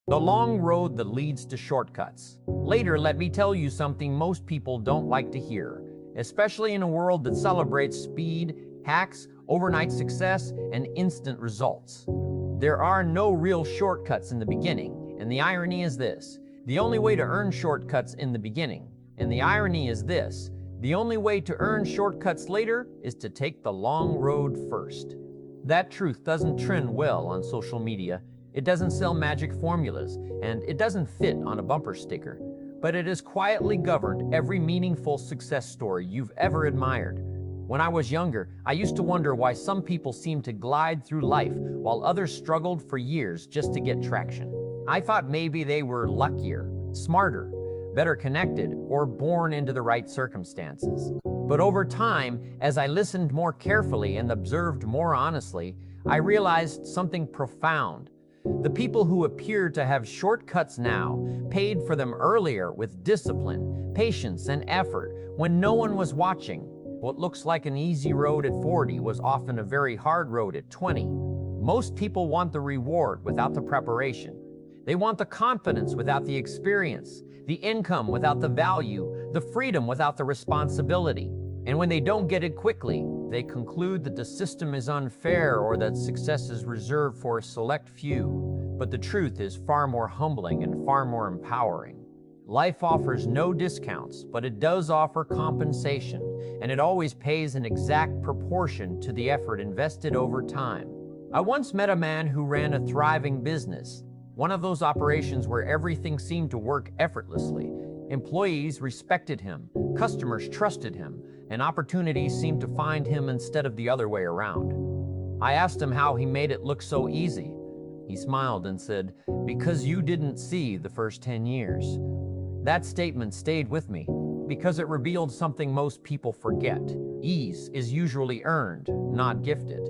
The long road that leads to shortcuts. Later, let me tell you something most people don't like to hear, especially in a world that celebrates speed, hacks, overnight success, and instant results. There are no real shortcuts in the beginning, and the irony is this: the only way to earn shortcuts in the beginning, and the irony is this: the only way to earn shortcuts later is to take the long road first. That truth doesn't trend well on social media. It doesn't sell magic formulas, and it doesn't fit on a bumper sticker, but it has quietly governed every meaningful success story you've ever admired. When I was younger, I used to wonder why some people seemed to glide through life while others struggled for years just to get traction. I thought maybe they were luckier, smarter, better connected, or born into the right circumstances. But over time, as I listened more carefully and observed more honestly, I realized something profound. The people who appear to have shortcuts now paid for them earlier with discipline, patience, and effort when no one was watching. What looks like an easy road at 40 was often a very hard road at 20. Most people want the reward without the preparation. They want the confidence without the experience, the income without the value, the freedom without the responsibility. And when they don't get it quickly, they conclude that the system is unfair or that success is reserved for a select few. But the truth is far more humbling and far more empowering. Life offers no discounts, but it does offer compensation, and it always pays an exact proportion to the effort invested over time. I once met a man who ran a thriving business, one of those operations where everything seemed to work effortlessly. Employees respected him, customers trusted him, and opportunities seemed to find him instead of the other way around. I asked him how he made it look so easy. He smiled and said, "Because you didn't see the first 10 years." That statement stayed with me because it revealed something most people forget. Ease is usually earned, not gifted.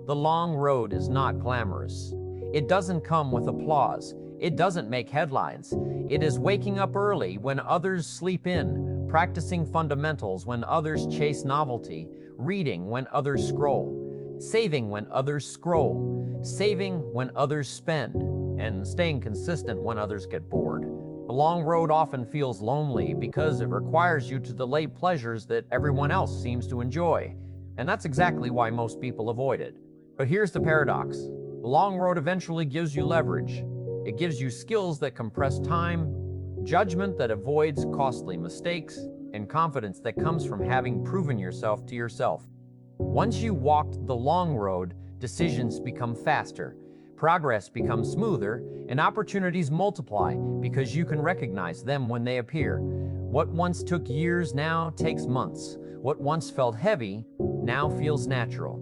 The long road is not glamorous. It doesn't come with applause. It doesn't make headlines. It is waking up early when others sleep in, practicing fundamentals when others chase novelty, reading when others scroll, saving when others scroll, saving when others spend, and staying consistent when others get bored. The long road often feels lonely because it requires you to delay pleasures that everyone else seems to enjoy, and that's exactly why most people avoid it. But here's the paradox. The long road eventually gives you leverage. It gives you skills that compress time, judgment that avoids costly mistakes, and confidence that comes from having proven yourself to yourself. Once you walked the long road, decisions become faster, progress becomes smoother, and opportunities multiply because you can recognize them when they appear. What once took years now takes months. What once felt heavy now feels natural.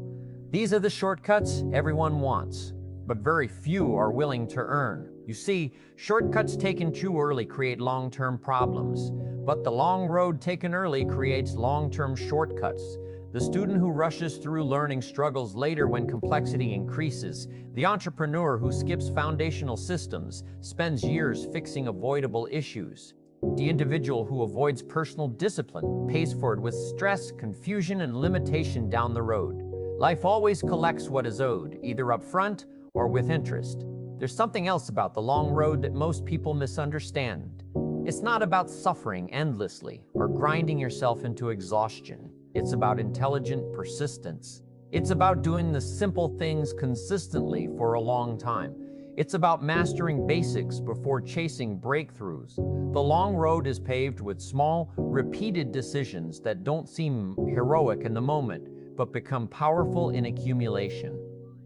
These are the shortcuts everyone wants, but very few are willing to earn. You see, shortcuts taken too early create long-term problems, but the long road taken early creates long-term shortcuts. The student who rushes through learning struggles later when complexity increases. The entrepreneur who skips foundational systems spends years fixing avoidable issues. The individual who avoids personal discipline pays for it with stress, confusion, and limitation down the road. Life always collects what is owed, either up front or with interest. There's something else about the long road that most people misunderstand. It's not about suffering endlessly or grinding yourself into exhaustion. It's about intelligent persistence. It's about doing the simple things consistently for a long time. It's about mastering basics before chasing breakthroughs. The long road is paved with small, repeated decisions that don't seem heroic in the moment, but become powerful in accumulation.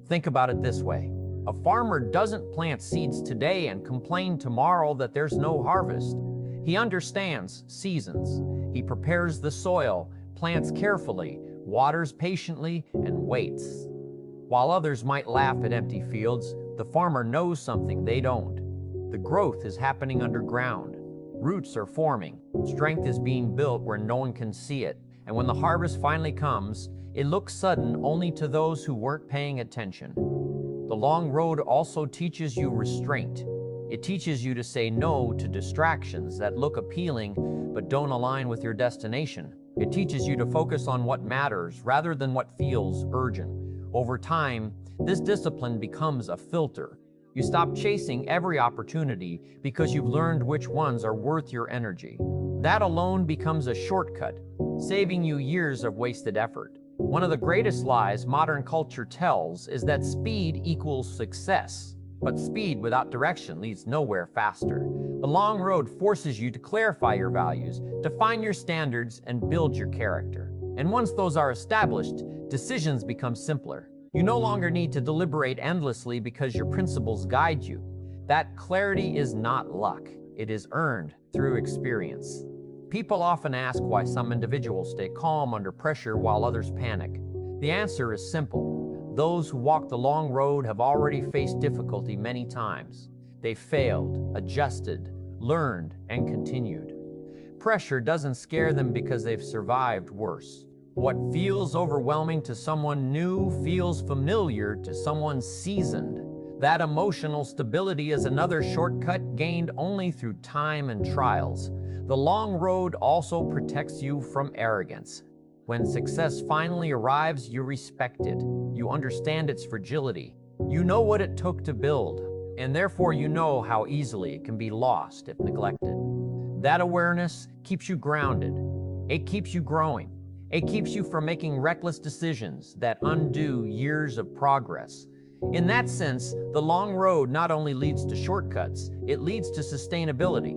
Think about it this way. A farmer doesn't plant seeds today and complain tomorrow that there's no harvest. He understands seasons. He prepares the soil, plants carefully, waters patiently, and waits. While others might laugh at empty fields, the farmer knows something they don't. The growth is happening underground. Roots are forming. Strength is being built where no one can see it. And when the harvest finally comes, it looks sudden only to those who weren't paying attention. The long road also teaches you restraint. It teaches you to say no to distractions that look appealing but don't align with your destination. It teaches you to focus on what matters rather than what feels urgent. Over time, this discipline becomes a filter. You stop chasing every opportunity because you've learned which ones are worth your energy. That alone becomes a shortcut, saving you years of wasted effort. One of the greatest lies modern culture tells is that speed equals success. But speed without direction leads nowhere faster. The long road forces you to clarify your values, define your standards, and build your character. And once those are established, decisions become simpler. You no longer need to deliberate endlessly because your principles guide you. That clarity is not luck. It is earned through experience. People often ask why some individuals stay calm under pressure while others panic. The answer is simple. Those who walk the long road have already faced difficulty many times. They failed, adjusted, learned, and continued. Pressure doesn't scare them because they've survived worse. What feels overwhelming to someone new feels familiar to someone seasoned. That emotional stability is another shortcut gained only through time and trials. The long road also protects you from arrogance. When success finally arrives, you respect it. You understand its fragility. You know what it took to build, and therefore you know how easily it can be lost if neglected. That awareness keeps you grounded. It keeps you growing. It keeps you from making reckless decisions that undo years of progress. In that sense, the long road not only leads to shortcuts, it leads to sustainability.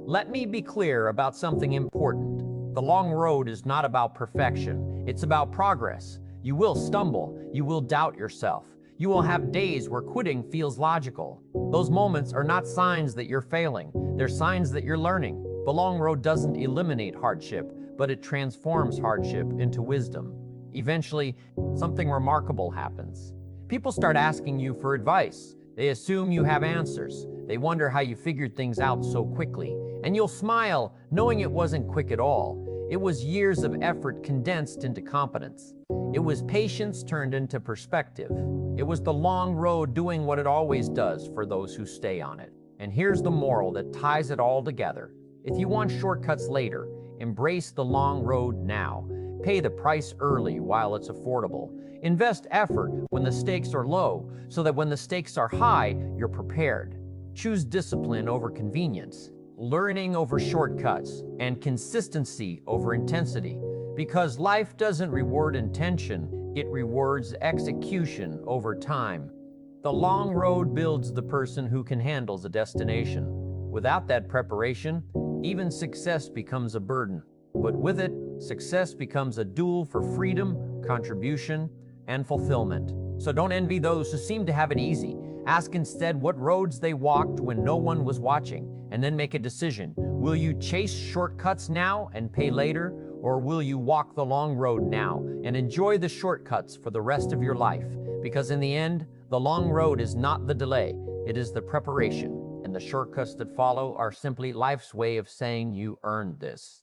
Let me be clear about something important. The long road is not about perfection. It's about progress. You will stumble. You will doubt yourself. You will have days where quitting feels logical. Those moments are not signs that you're failing. They're signs that you're learning. The long road doesn't eliminate hardship, but it transforms hardship into wisdom. Eventually, something remarkable happens. People start asking you for advice. They assume you have answers. They wonder how you figured things out so quickly. And you'll smile, knowing it wasn't quick at all. It was years of effort condensed into competence. It was patience turned into perspective. It was the long road doing what it always does for those who stay on it. And here's the moral that ties it all together. If you want shortcuts later, embrace the long road now. Pay the price early while it's affordable. Invest effort when the stakes are low, so that when the stakes are high, you're prepared. Choose discipline over convenience, learning over shortcuts, and consistency over intensity. Because life doesn't reward intention, it rewards execution over time. The long road builds the person who can handle the destination. Without that preparation, even success becomes a burden. But with it, success becomes a duel for freedom, contribution, and fulfillment. So don't envy those who seem to have it easy. Ask instead what roads they walked when no one was watching, and then make a decision. Will you chase shortcuts now and pay later, or will you walk the long road now and enjoy the shortcuts for the rest of your life? Because in the end, the long road is not the delay, it is the preparation, and the shortcuts that follow are simply life's way of saying you earned this.